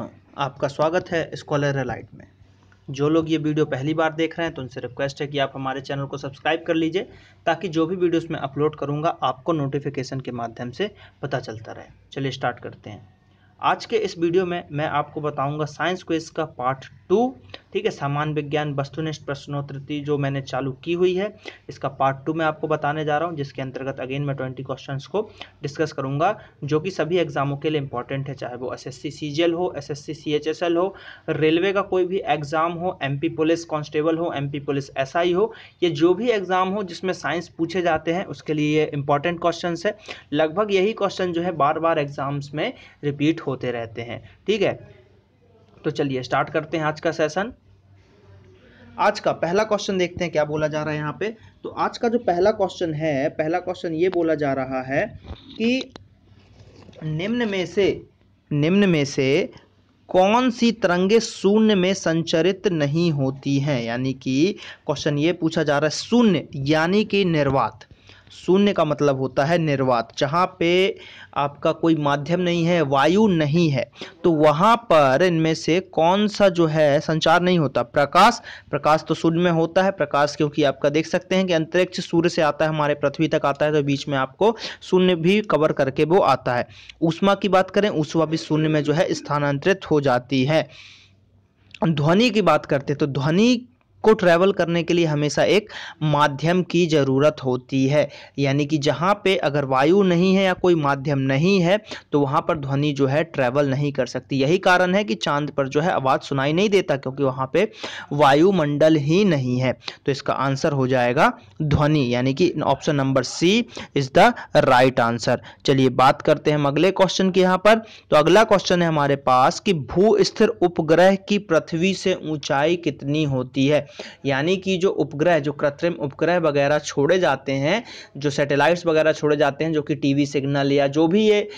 आपका स्वागत है स्कॉलर एलाइट में। जो लोग ये वीडियो पहली बार देख रहे हैं तो उनसे रिक्वेस्ट है कि आप हमारे चैनल को सब्सक्राइब कर लीजिए ताकि जो भी वीडियोस मैं अपलोड करूंगा आपको नोटिफिकेशन के माध्यम से पता चलता रहे। चलिए स्टार्ट करते हैं। आज के इस वीडियो में मैं आपको बताऊंगा साइंस क्विज का पार्ट 2, ठीक है। सामान्य विज्ञान वस्तुनिष्ठ प्रश्नोत्तरी जो मैंने चालू की हुई है, इसका पार्ट 2 मैं आपको बताने जा रहा हूं, जिसके अंतर्गत अगेन मैं 20 क्वेश्चंस को डिस्कस करूंगा जो कि सभी एग्जामों के लिए इंपॉर्टेंट है, चाहे वो एसएससी सीजीएल हो, एसएससी सीएचएसएल हो, रेलवे का कोई भी एग्जाम हो, एमपी पुलिस कांस्टेबल हो, एमपी पुलिस एसआई हो, ये जो भी एग्जाम हो जिसमें साइंस पूछे जाते हैं उसके लिए ये इंपॉर्टेंट क्वेश्चन है। लगभग यही क्वेश्चन जो है बार बार एग्जाम्स में रिपीट होते रहते हैं, ठीक है। तो चलिए स्टार्ट करते हैं आज का सेशन। आज का पहला क्वेश्चन देखते हैं क्या बोला जा रहा है यहाँ पे। तो आज का जो पहला क्वेश्चन है, पहला क्वेश्चन ये बोला जा रहा है कि निम्न में से कौन सी तरंगे शून्य में संचरित नहीं होती हैं। यानी कि क्वेश्चन ये पूछा जा रहा है शून्य यानी कि निर्वात। शून्य का मतलब होता है निर्वात, जहाँ पे आपका कोई माध्यम नहीं है, वायु नहीं है, तो वहाँ पर इनमें से कौन सा जो है संचार नहीं होता। प्रकाश तो शून्य में होता है। प्रकाश क्योंकि आपका देख सकते हैं कि अंतरिक्ष सूर्य से आता है, हमारे पृथ्वी तक आता है, तो बीच में आपको शून्य भी कवर करके वो आता है। ऊष्मा की बात करें, ऊष्मा भी शून्य में जो है स्थानांतरित हो जाती है। ध्वनि की बात करते हैं तो ध्वनि को ट्रैवल करने के लिए हमेशा एक माध्यम की ज़रूरत होती है। यानी कि जहाँ पे अगर वायु नहीं है या कोई माध्यम नहीं है तो वहाँ पर ध्वनि जो है ट्रैवल नहीं कर सकती। यही कारण है कि चांद पर जो है आवाज़ सुनाई नहीं देता, क्योंकि वहाँ पे वायुमंडल ही नहीं है। तो इसका आंसर हो जाएगा ध्वनि, यानी कि option number C is the right answer. चलिए बात करते हैं हम अगले क्वेश्चन की यहाँ पर। तो अगला क्वेश्चन है हमारे पास कि भू स्थिर उपग्रह की पृथ्वी से ऊंचाई कितनी होती है। यानी कि जो उपग्रह, जो कृत्रिम उपग्रह वगैरह छोड़े जाते हैं, जो सैटेलाइट्स वगैरह छोड़े जाते हैं, जो कि टीवी सिग्नल या जो भी ये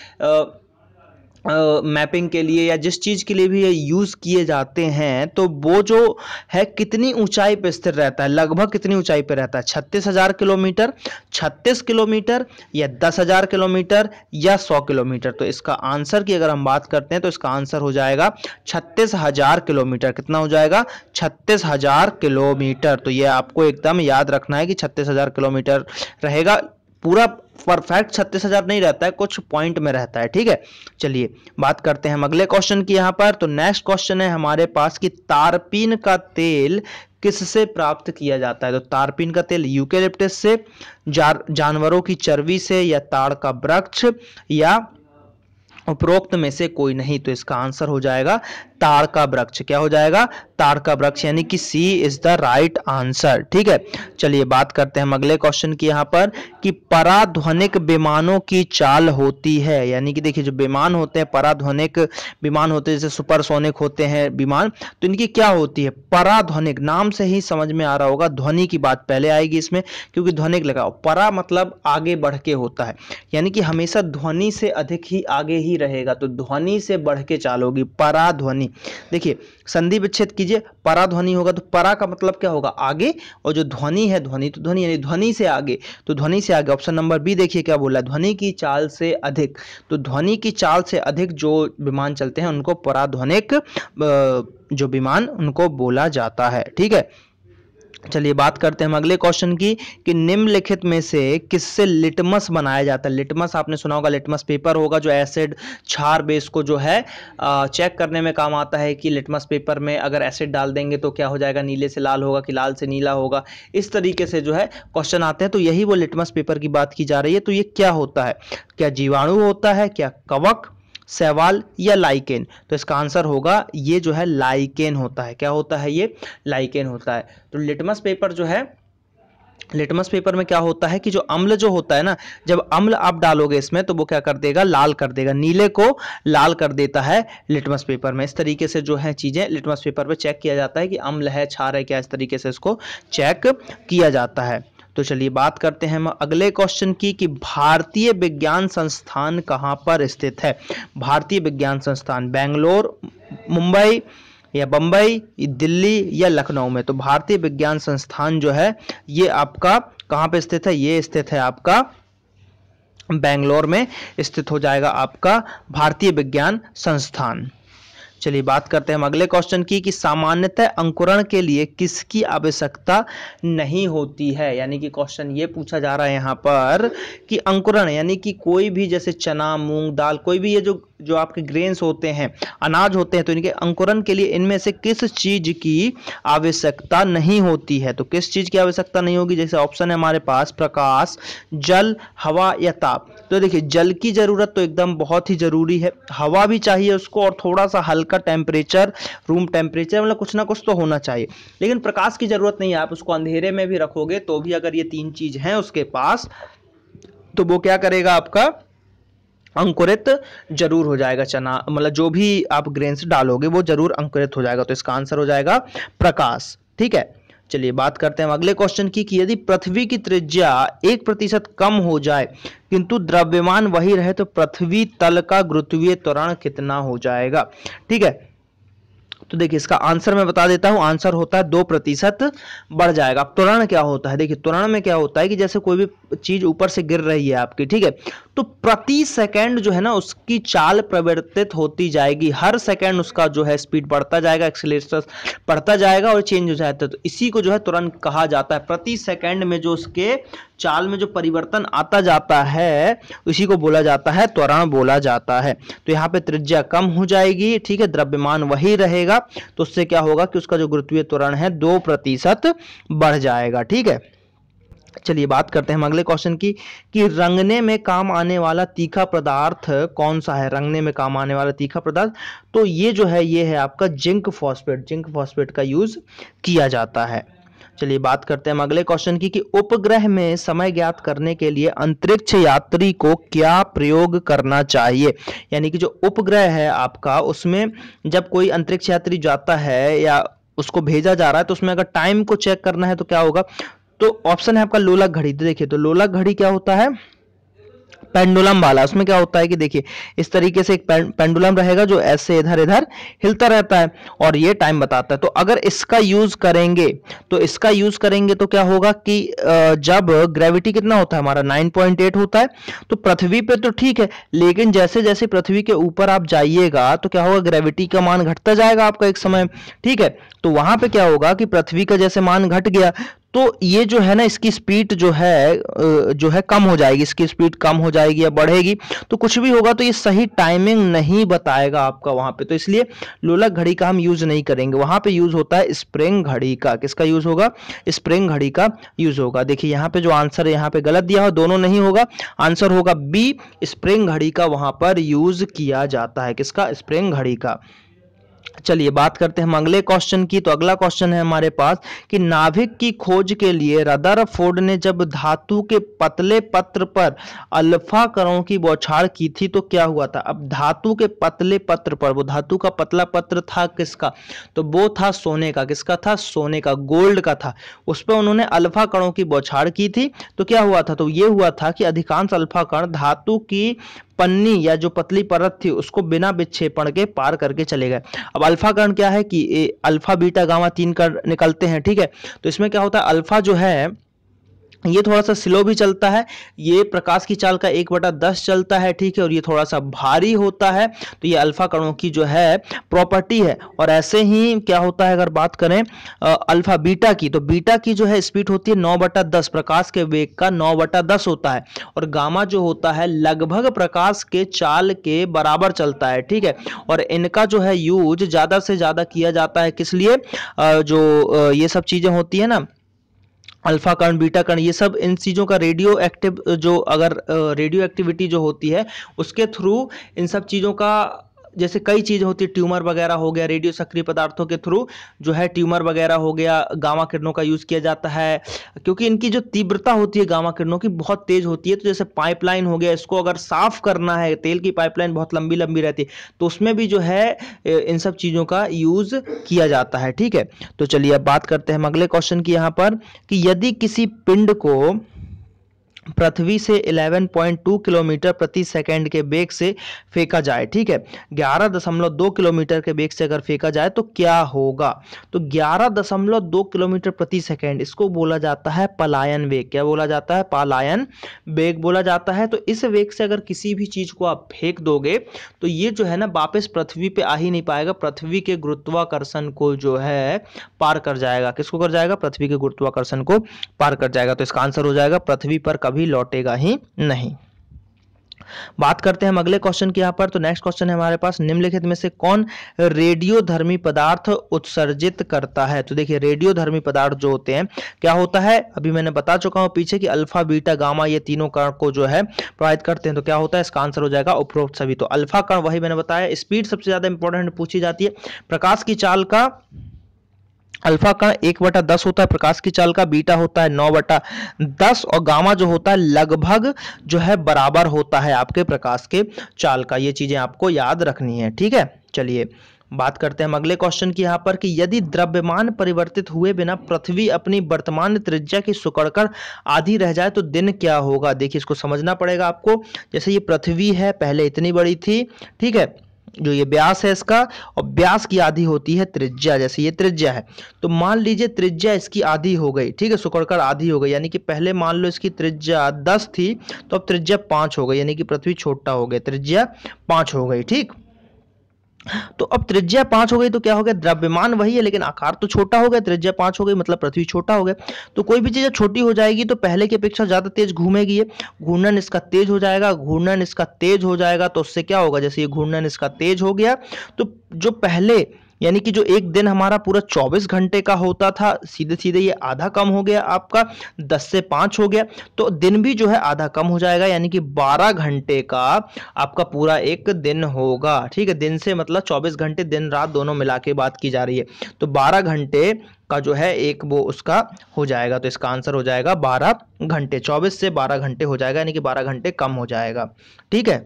मैपिंग के लिए या जिस चीज़ के लिए भी ये यूज़ किए जाते हैं, तो वो जो है कितनी ऊंचाई पे स्थिर रहता है, लगभग कितनी ऊंचाई पे रहता है। 36,000 किलोमीटर, 36 किलोमीटर या 10,000 किलोमीटर या 100 किलोमीटर। तो इसका आंसर की अगर हम बात करते हैं तो इसका आंसर हो जाएगा 36,000 किलोमीटर। कितना हो जाएगा? 36,000 किलोमीटर। तो ये आपको एकदम याद रखना है कि 36,000 किलोमीटर रहेगा। पूरा परफेक्ट 36,000 नहीं रहता है, कुछ पॉइंट में रहता है, ठीक है। चलिए बात करते हैं हम अगले क्वेश्चन की यहाँ पर। तो नेक्स्ट क्वेश्चन है हमारे पास कि तारपीन का तेल किससे प्राप्त किया जाता है। तो तारपीन का तेल यूकेलिप्टस से, जानवरों की चर्बी से, या ताड़ का वृक्ष, या उपरोक्त में से कोई नहीं। तो इसका आंसर हो जाएगा ताड़ का वृक्ष। क्या हो जाएगा? ताड़ का वृक्ष, यानी कि सी इज द राइट आंसर, ठीक है। चलिए बात करते हैं हम अगले क्वेश्चन की यहाँ पर कि पराध्वनिक विमानों की चाल होती है। यानी कि देखिए जो विमान होते हैं, पराध्वनिक विमान होते हैं, जैसे सुपरसोनिक होते हैं विमान, तो इनकी क्या होती है? पराध्वनिक, नाम से ही समझ में आ रहा होगा, ध्वनि की बात पहले आएगी इसमें, क्योंकि ध्वनिक लगाओ। परा मतलब आगे बढ़ के होता है, यानी कि हमेशा ध्वनि से अधिक ही आगे ही रहेगा, तो ध्वनि से बढ़ के चाल होगी, पराध्वनि। देखिए संधि विच्छेद कीजिए, पराध्वनि होगा तो परा का मतलब क्या होगा? आगे, और जो ध्वनि है, ध्वनि तो ध्वनि यानी ध्वनि से आगे, तो ध्वनि से आगे। ऑप्शन नंबर बी देखिए क्या बोला, ध्वनि की चाल से अधिक। तो ध्वनि की चाल से अधिक जो विमान चलते हैं उनको पराध्वनिक जो विमान उनको बोला जाता है, ठीक है। चलिए बात करते हैं हम अगले क्वेश्चन की कि निम्नलिखित में से किससे लिटमस बनाया जाता है। लिटमस आपने सुना होगा, लिटमस पेपर होगा जो एसिड क्षार बेस को जो है चेक करने में काम आता है कि लिटमस पेपर में अगर एसिड डाल देंगे तो क्या हो जाएगा, नीले से लाल होगा कि लाल से नीला होगा। इस तरीके से जो है क्वेश्चन आते हैं, तो यही वो लिटमस पेपर की बात की जा रही है। तो ये क्या होता है? क्या जीवाणु होता है, क्या कवक, शैवाल, या लाइकेन? तो इसका आंसर होगा ये जो है लाइकेन होता है। क्या होता है? ये लाइकेन होता है। तो लिटमस पेपर जो है, लिटमस पेपर में क्या होता है कि जो अम्ल जो होता है ना, जब अम्ल आप डालोगे इसमें तो वो क्या कर देगा? लाल कर देगा, नीले को लाल कर देता है लिटमस पेपर में। इस तरीके से जो है चीजें लिटमस पेपर पे चेक किया जाता है कि अम्ल है, क्षार है क्या, इस तरीके से इसको चेक किया जाता है। तो चलिए बात करते हैं हम अगले क्वेश्चन की कि भारतीय विज्ञान संस्थान कहाँ पर स्थित है। भारतीय विज्ञान संस्थान बेंगलोर, मुंबई, या बम्बई, दिल्ली, या लखनऊ में। तो भारतीय विज्ञान संस्थान जो है ये आपका कहाँ पे स्थित है? ये स्थित है आपका बेंगलोर में स्थित हो जाएगा आपका भारतीय विज्ञान संस्थान। चलिए बात करते हैं हम अगले क्वेश्चन की कि सामान्यतः अंकुरण के लिए किसकी आवश्यकता नहीं होती है। यानी कि क्वेश्चन ये पूछा जा रहा है यहाँ पर कि अंकुरण यानी कि कोई भी जैसे चना, मूंग, दाल, कोई भी ये जो आपके ग्रेन्स होते हैं, अनाज होते हैं, तो इनके अंकुरण के लिए इनमें से किस चीज की आवश्यकता नहीं होती है। तो किस चीज की आवश्यकता नहीं होगी, जैसे ऑप्शन है हमारे पास प्रकाश, जल, हवा या ताप। तो देखिए जल की जरूरत तो एकदम बहुत ही जरूरी है, हवा भी चाहिए उसको, और थोड़ा सा हल्का टेम्परेचर, रूम टेम्परेचर, मतलब कुछ ना कुछ तो होना चाहिए। लेकिन प्रकाश की जरूरत नहीं है, आप उसको अंधेरे में भी रखोगे तो भी अगर ये तीन चीज हैं उसके पास तो वो क्या करेगा, आपका अंकुरित जरूर हो जाएगा। चना मतलब जो भी आप ग्रेन्स डालोगे वो जरूर अंकुरित हो जाएगा। तो इसका आंसर हो जाएगा प्रकाश। ठीक है, चलिए बात करते हैं हम अगले क्वेश्चन की कि यदि पृथ्वी की त्रिज्या 1% कम हो जाए किंतु द्रव्यमान वही रहे तो पृथ्वी तल का गुरुत्वीय त्वरण कितना हो जाएगा। ठीक है, तो देखिए इसका आंसर मैं बता देता हूं, आंसर होता है 2% बढ़ जाएगा। अब त्वरण क्या होता है, देखिए त्वरण में क्या होता है कि जैसे कोई भी चीज ऊपर से गिर रही है आपकी, ठीक है, तो प्रति सेकंड जो है ना उसकी चाल परिवर्तित होती जाएगी, हर सेकंड उसका जो है स्पीड बढ़ता जाएगा, एक्सीलरेशन बढ़ता जाएगा और चेंज हो जाता है। तो इसी को जो है त्वरण कहा जाता है। प्रति सेकंड में जो उसके चाल में जो परिवर्तन आता जाता है उसी को बोला जाता है त्वरण बोला जाता है। तो यहाँ पे त्रिज्या कम हो जाएगी, ठीक है, द्रव्यमान वही रहेगा, तो उससे क्या होगा कि उसका जो गुरुत्वीय त्वरण है 2% बढ़ जाएगा। ठीक है, चलिए बात करते हैं हम अगले क्वेश्चन की कि रंगने में काम आने वाला तीखा पदार्थ कौन सा है। रंगने में काम आने वाला तीखा पदार्थ, तो ये जो है ये है आपका जिंक फॉस्फेट। जिंक फॉस्फेट का यूज किया जाता है। चलिए बात करते हैं हम अगले क्वेश्चन की कि उपग्रह में समय ज्ञात करने के लिए अंतरिक्ष यात्री को क्या प्रयोग करना चाहिए। यानी कि जो उपग्रह है आपका, उसमें जब कोई अंतरिक्ष यात्री जाता है या उसको भेजा जा रहा है तो उसमें अगर टाइम को चेक करना है तो क्या होगा, तो ऑप्शन है आपका लोलक घड़ी। देखिए तो लोलक घड़ी क्या होता है, पेंडुलम वाला। उसमें क्या होता है कि देखिए इस तरीके से एक पेंडुलम रहेगा जो ऐसे इधर इधर हिलता रहता है और ये टाइम बताता है। तो अगर इसका यूज करेंगे तो क्या होगा कि जब ग्रेविटी कितना होता है हमारा 9.8 होता है, तो पृथ्वी पे तो ठीक है, लेकिन जैसे जैसे पृथ्वी के ऊपर आप जाइएगा तो क्या होगा, ग्रेविटी का मान घटता जाएगा आपका एक समय। ठीक है, तो वहां पे क्या होगा कि पृथ्वी का जैसे मान घट गया तो ये जो है ना इसकी स्पीड जो है कम हो जाएगी, इसकी स्पीड कम हो जाएगी या बढ़ेगी, तो कुछ भी होगा तो ये सही टाइमिंग नहीं बताएगा आपका वहां पे। तो इसलिए लोलक घड़ी का हम यूज नहीं करेंगे, वहां पे यूज होता है स्प्रिंग घड़ी का। किसका यूज होगा, स्प्रिंग घड़ी का यूज होगा। देखिए यहाँ पे जो आंसर है यहाँ पे गलत दिया हो, दोनों नहीं होगा, आंसर होगा बी, स्प्रिंग घड़ी का वहां पर यूज किया जाता है। किसका, स्प्रिंग घड़ी का। चलिए बात करते हैं हम अगले क्वेश्चन की। तो अगला क्वेश्चन है हमारे पास कि नाभिक की खोज के लिए रदरफोर्ड ने जब धातु के पतले पत्र पर अल्फा कणों की बौछार की थी तो क्या हुआ था। अब धातु के पतले पत्र पर, वो धातु का पतला पत्र था किसका, तो वो था सोने का। किसका था, सोने का, गोल्ड का था। उस पर उन्होंने अल्फा कणों की बौछार की थी तो क्या हुआ था, तो ये हुआ था कि अधिकांश अल्फा कण धातु की पन्नी या जो पतली परत थी उसको बिना विक्षेपण के पार करके चले गए। अब अल्फा कण क्या है कि अल्फा बीटा गामा 3 कण निकलते हैं। ठीक है, तो इसमें क्या होता है, अल्फा जो है ये थोड़ा सा स्लो भी चलता है, ये प्रकाश की चाल का 1/10 चलता है। ठीक है, और ये थोड़ा सा भारी होता है। तो ये अल्फा कणों की जो है प्रॉपर्टी है। और ऐसे ही क्या होता है, अगर बात करें अल्फा बीटा की, तो बीटा की जो है स्पीड होती है 9/10, प्रकाश के वेग का 9/10 होता है। और गामा जो होता है लगभग प्रकाश के चाल के बराबर चलता है। ठीक है, और इनका जो है यूज ज्यादा से ज्यादा किया जाता है किस लिए, जो ये सब चीजें होती है ना, अल्फा कण, बीटा कण, ये सब इन चीज़ों का रेडियो एक्टिव जो अगर रेडियो एक्टिविटी जो होती है उसके थ्रू इन सब चीज़ों का, जैसे कई चीज़ें होती है, ट्यूमर वगैरह हो गया, रेडियो सक्रिय पदार्थों के थ्रू जो है ट्यूमर वगैरह हो गया, गामा किरणों का यूज़ किया जाता है क्योंकि इनकी जो तीव्रता होती है गामा किरणों की बहुत तेज होती है। तो जैसे पाइपलाइन हो गया, इसको अगर साफ करना है, तेल की पाइपलाइन बहुत लंबी लंबी रहती है, तो उसमें भी जो है इन सब चीज़ों का यूज़ किया जाता है। ठीक है, तो चलिए अब बात करते हैं हम अगले क्वेश्चन की यहाँ पर कि यदि किसी पिंड को पृथ्वी से 11.2 किलोमीटर प्रति सेकंड के वेग से फेंका जाए, ठीक है, 11.2 किलोमीटर के वेग से अगर फेंका जाए तो क्या होगा? तो 11.2 किलोमीटर प्रति सेकंड, इसको बोला जाता है पलायन वेग। क्या बोला जाता है? पलायन वेग बोला जाता है। तो इस वेग से अगर किसी भी चीज को आप फेंक दोगे तो ये जो है ना वापस पृथ्वी पे आ ही नहीं पाएगा, पृथ्वी के गुरुत्वाकर्षण को जो है पार कर जाएगा। किसको कर जाएगा? पृथ्वी के गुरुत्वाकर्षण को पार कर जाएगा। तो इसका आंसर हो जाएगा पृथ्वी पर कभी लौटेगा ही नहीं। बात करते हैं हम अगले क्वेश्चन की यहाँ पर। तो नेक्स्ट क्वेश्चन है हमारे पास, निम्नलिखित में से कौन रेडियोधर्मी पदार्थ उत्सर्जित करता है? तो देखिए रेडियोधर्मी पदार्थ जो होते हैं, क्या होता है, अभी मैंने बता चुका हूं पीछे कि अल्फा बीटा गामा ये तीनों कण को जो है प्रभावित करते हैं। तो क्या होता है? इसका आंसर हो जाएगा उपरोक्त सभी। तो अल्फा कण वही मैंने बताया, स्पीड सबसे ज्यादा इंपॉर्टेंट पूछी जाती है, प्रकाश की चाल का अल्फा कण 1/10 होता है प्रकाश की चाल का, बीटा होता है 9/10 और गामा जो होता है लगभग जो है बराबर होता है आपके प्रकाश के चाल का। ये चीजें आपको याद रखनी है, ठीक है। चलिए बात करते हैं हम अगले क्वेश्चन की यहाँ पर कि यदि द्रव्यमान परिवर्तित हुए बिना पृथ्वी अपनी वर्तमान त्रिज्या की सिकुड़कर आधी रह जाए तो दिन क्या होगा? देखिए इसको समझना पड़ेगा आपको। जैसे ये पृथ्वी है, पहले इतनी बड़ी थी, ठीक है, जो ये व्यास है इसका, और व्यास की आधी होती है त्रिज्या। जैसे ये त्रिज्या है तो मान लीजिए त्रिज्या इसकी आधी हो गई, ठीक है, सिकुड़कर आधी हो गई, यानी कि पहले मान लो इसकी त्रिज्या 10 थी तो अब त्रिज्या 5 हो गई, यानी कि पृथ्वी छोटा हो गया, त्रिज्या 5 हो गई, ठीक। तो अब त्रिज्या 5 हो गई तो क्या हो गया? द्रव्यमान वही है लेकिन आकार तो छोटा हो गया, त्रिज्या 5 हो गई मतलब पृथ्वी छोटा हो गया। तो कोई भी चीज छोटी हो जाएगी तो पहले की अपेक्षा ज्यादा तेज घूमेगी, ये घूर्णन इसका तेज हो जाएगा, घूर्णन इसका तेज हो जाएगा तो उससे क्या होगा? जैसे ये घूर्णन इसका तेज हो गया तो जो पहले यानी कि जो एक दिन हमारा पूरा 24 घंटे का होता था, सीधे सीधे ये आधा कम हो गया, आपका 10 से 5 हो गया, तो दिन भी जो है आधा कम हो जाएगा, यानी कि 12 घंटे का आपका पूरा एक दिन होगा, ठीक है। दिन से मतलब 24 घंटे, दिन रात दोनों मिला के बात की जा रही है, तो 12 घंटे का जो है एक वो उसका हो जाएगा। तो इसका आंसर हो जाएगा 12 घंटे, 24 से 12 घंटे हो जाएगा, यानी कि 12 घंटे कम हो जाएगा, ठीक है।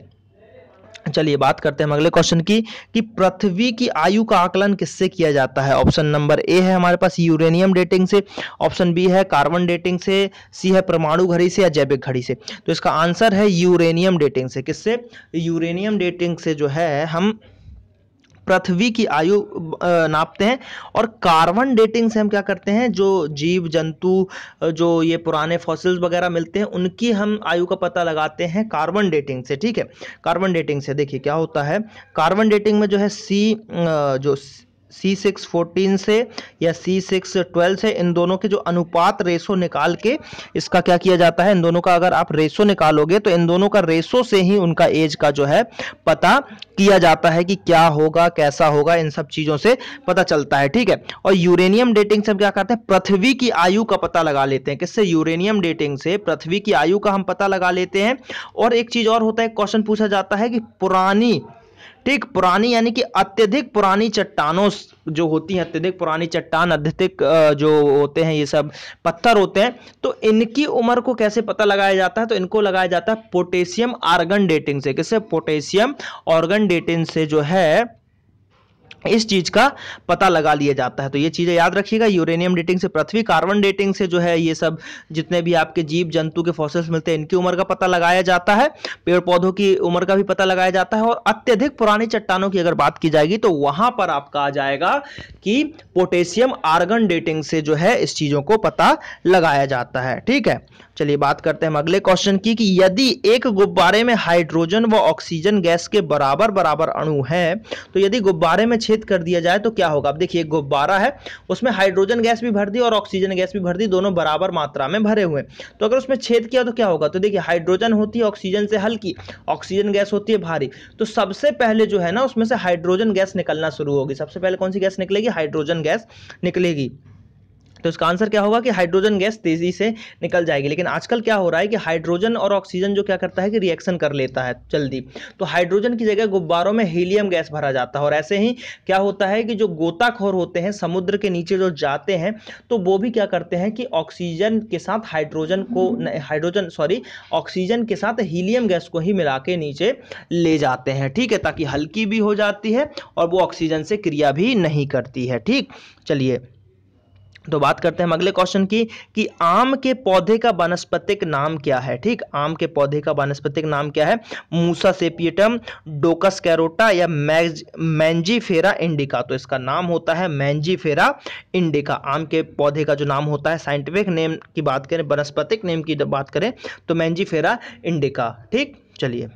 चलिए बात करते हैं हम अगले क्वेश्चन की कि पृथ्वी की आयु का आकलन किससे किया जाता है? ऑप्शन नंबर ए है हमारे पास यूरेनियम डेटिंग से, ऑप्शन बी है कार्बन डेटिंग से, सी है परमाणु घड़ी से, या जैविक घड़ी से। तो इसका आंसर है यूरेनियम डेटिंग से। किससे? यूरेनियम डेटिंग से जो है हम पृथ्वी की आयु नापते हैं। और कार्बन डेटिंग से हम क्या करते हैं, जो जीव जंतु जो ये पुराने फॉसिल्स वगैरह मिलते हैं उनकी हम आयु का पता लगाते हैं कार्बन डेटिंग से, ठीक है। कार्बन डेटिंग से देखिए क्या होता है, कार्बन डेटिंग में जो है जो C614 से या C612 से, इन दोनों के जो अनुपात रेशो निकाल के इसका क्या किया जाता है, इन दोनों का अगर आप रेशो निकालोगे तो इन दोनों का रेशो से ही उनका एज का जो है पता किया जाता है कि क्या होगा कैसा होगा, इन सब चीजों से पता चलता है, ठीक है। और यूरेनियम डेटिंग से हम क्या करते हैं, पृथ्वी की आयु का पता लगा लेते हैं। किससे? यूरेनियम डेटिंग से पृथ्वी की आयु का हम पता लगा लेते हैं। और एक चीज और होता है, क्वेश्चन पूछा जाता है कि पुरानी, ठीक, पुरानी यानी कि अत्यधिक पुरानी चट्टानों जो होती हैं, अत्यधिक पुरानी चट्टान, अत्यधिक जो होते हैं ये सब पत्थर होते हैं, तो इनकी उम्र को कैसे पता लगाया जाता है? तो इनको लगाया जाता है पोटेशियम आर्गन डेटिंग से। किससे? पोटेशियम आर्गन डेटिंग से जो है इस चीज का पता लगा लिया जाता है। तो ये चीजें याद रखिएगा, यूरेनियम डेटिंग से पृथ्वी, कार्बन डेटिंग से जो है ये सब जितने भी आपके जीव जंतु के फॉसिल्स मिलते हैं इनकी उम्र का पता लगाया जाता है, पेड़ पौधों की उम्र का भी पता लगाया जाता है। और अत्यधिक पुरानी चट्टानों की अगर बात की जाएगी तो वहां पर आपका आ जाएगा कि पोटेशियम आर्गन डेटिंग से जो है इस चीजों को पता लगाया जाता है, ठीक है। चलिए बात करते हैं हम अगले क्वेश्चन की कि यदि एक गुब्बारे में हाइड्रोजन व ऑक्सीजन गैस के बराबर बराबर अणु हैं, तो यदि गुब्बारे में छेद कर दिया जाए तो क्या होगा? अब देखिए एक गुब्बारा है, उसमें हाइड्रोजन गैस भी भर दी और ऑक्सीजन गैस भी भर दी, दोनों बराबर मात्रा में भरे हुए, तो अगर उसमें छेद किया तो क्या होगा? तो देखिए हाइड्रोजन होती है ऑक्सीजन से हल्की, ऑक्सीजन गैस होती है भारी, तो सबसे पहले जो है ना उसमें से हाइड्रोजन गैस निकलना शुरू होगी। सबसे पहले कौन सी गैस निकलेगी? हाइड्रोजन गैस निकलेगी। तो इसका आंसर क्या होगा कि हाइड्रोजन गैस तेजी से निकल जाएगी। लेकिन आजकल क्या हो रहा है कि हाइड्रोजन और ऑक्सीजन जो क्या करता है कि रिएक्शन कर लेता है जल्दी, तो हाइड्रोजन की जगह गुब्बारों में हीलियम गैस भरा जाता है। और ऐसे ही क्या होता है कि जो गोताखोर होते हैं समुद्र के नीचे जो जाते हैं, तो वो भी क्या करते हैं कि ऑक्सीजन के साथ ऑक्सीजन के साथ हीलियम गैस को ही मिला के नीचे ले जाते हैं, ठीक है, ताकि हल्की भी हो जाती है और वो ऑक्सीजन से क्रिया भी नहीं करती है, ठीक। चलिए तो बात करते हैं हम अगले क्वेश्चन की कि आम के पौधे का वानस्पतिक नाम क्या है। ठीक, आम के पौधे का वानस्पतिक नाम क्या है? मूसा सेपियटम, डोकस कैरोटा या मैंजीफेरा इंडिका। तो इसका नाम होता है मैंजीफेरा इंडिका। आम के पौधे का जो नाम होता है, साइंटिफिक नेम की बात करें, वानस्पतिक नेम की बात करें तो मैंजीफेरा इंडिका। ठीक, चलिए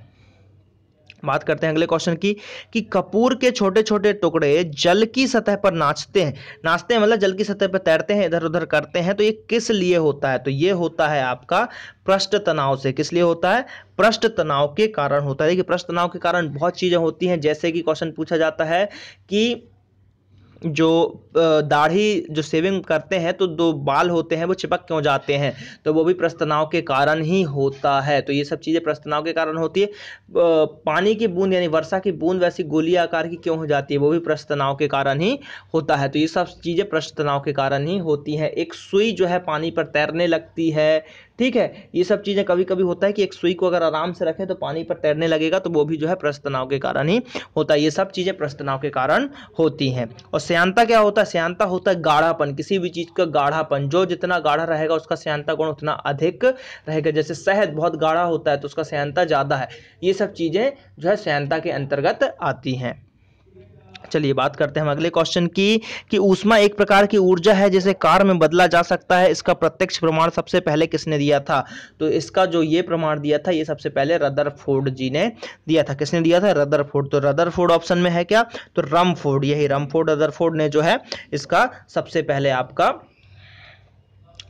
बात करते हैं अगले क्वेश्चन की कि कपूर के छोटे छोटे टुकड़े जल की सतह पर नाचते हैं मतलब जल की सतह पर तैरते हैं, इधर उधर करते हैं, तो ये किस लिए होता है? तो ये होता है आपका पृष्ठ तनाव से। किस लिए होता है? पृष्ठ तनाव के कारण होता है। देखिए पृष्ठ तनाव के कारण बहुत चीजें होती हैं, जैसे कि क्वेश्चन पूछा जाता है कि जो दाढ़ी जो शेविंग करते हैं तो दो बाल होते हैं वो चिपक क्यों जाते हैं, तो वो भी पृष्ठ तनाव के कारण ही होता है। तो ये सब चीज़ें पृष्ठ तनाव के कारण होती है। पानी की बूंद यानी वर्षा की बूंद वैसी गोली आकार की क्यों हो जाती है, वो भी पृष्ठ तनाव के कारण ही होता है। तो ये सब चीज़ें पृष्ठ तनाव के कारण ही होती हैं। एक सुई जो है पानी पर तैरने लगती है, ठीक है, ये सब चीज़ें कभी कभी होता है कि एक सुई को अगर आराम से रखें तो पानी पर तैरने लगेगा, तो वो भी जो है पृष्ठ तनाव के कारण ही होता है। ये सब चीज़ें पृष्ठ तनाव के कारण होती हैं। और श्यानता क्या होता है? श्यानता होता है गाढ़ापन, किसी भी चीज़ का गाढ़ापन, जो जितना गाढ़ा रहेगा उसका श्यानता गुण उतना अधिक रहेगा। जैसे शहद बहुत गाढ़ा होता है तो उसका श्यानता ज़्यादा है। ये सब चीज़ें जो है श्यानता के अंतर्गत आती हैं। चलिए बात करते हैं हम अगले क्वेश्चन की कि ऊष्मा एक प्रकार की ऊर्जा है जिसे कार्य में बदला जा सकता है। इसका प्रत्यक्ष प्रमाण सबसे पहले किसने दिया था? तो इसका जो ये प्रमाण दिया था ये सबसे पहले रदरफोर्ड जी ने दिया था। किसने दिया था? रदरफोर्ड। तो रदरफोर्ड ऑप्शन में है क्या? तो रमफोर्ड, यही रमफोर्ड रदरफोर्ड ने जो है इसका सबसे पहले आपका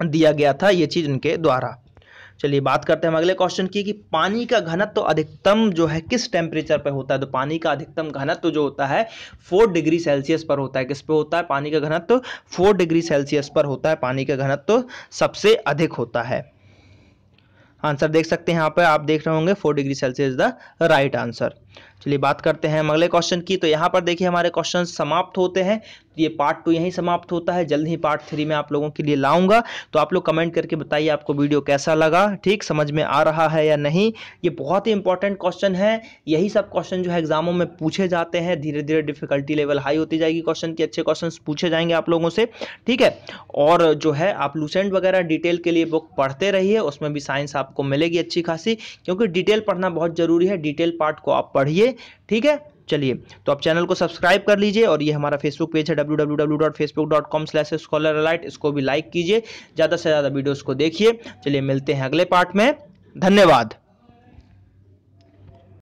दिया गया था ये चीज उनके द्वारा। चलिए बात करते हैं हम अगले क्वेश्चन की कि पानी का घनत्व तो अधिकतम जो है किस टेम्परेचर पर होता है? तो पानी का अधिकतम घनत्व तो जो होता है 4 डिग्री सेल्सियस पर होता है। किस पे होता है? पानी का घनत्व तो 4 डिग्री सेल्सियस पर होता है। पानी का घनत्व तो सबसे अधिक होता है। आंसर देख सकते हैं यहाँ पे, आप देख रहे होंगे 4 degree Celsius the right answer. चलिए बात करते हैं हम अगले क्वेश्चन की। तो यहाँ पर देखिए हमारे क्वेश्चन समाप्त होते हैं। ये पार्ट 2 यहीं समाप्त होता है। जल्द ही पार्ट 3 में आप लोगों के लिए लाऊंगा। तो आप लोग कमेंट करके बताइए आपको वीडियो कैसा लगा, ठीक, समझ में आ रहा है या नहीं। ये बहुत ही इंपॉर्टेंट क्वेश्चन है। यही सब क्वेश्चन जो है एग्जामों में पूछे जाते हैं। धीरे धीरे डिफिकल्टी लेवल हाई होती जाएगी, क्वेश्चन की अच्छे क्वेश्चन पूछे जाएंगे आप लोगों से, ठीक है। और जो है आप लूसेंट वगैरह डिटेल के लिए बुक पढ़ते रहिए, उसमें भी साइंस आपको मिलेगी अच्छी खासी, क्योंकि डिटेल पढ़ना बहुत जरूरी है। डिटेल पार्ट को आप पढ़िए, ठीक है। चलिए तो आप चैनल को सब्सक्राइब कर लीजिए और ये हमारा फेसबुक पेज है www.facebook.com/scholaralite, इसको भी लाइक कीजिए, ज़्यादा से ज़्यादा वीडियोस को देखिए। चलिए मिलते हैं अगले पार्ट में, धन्यवाद।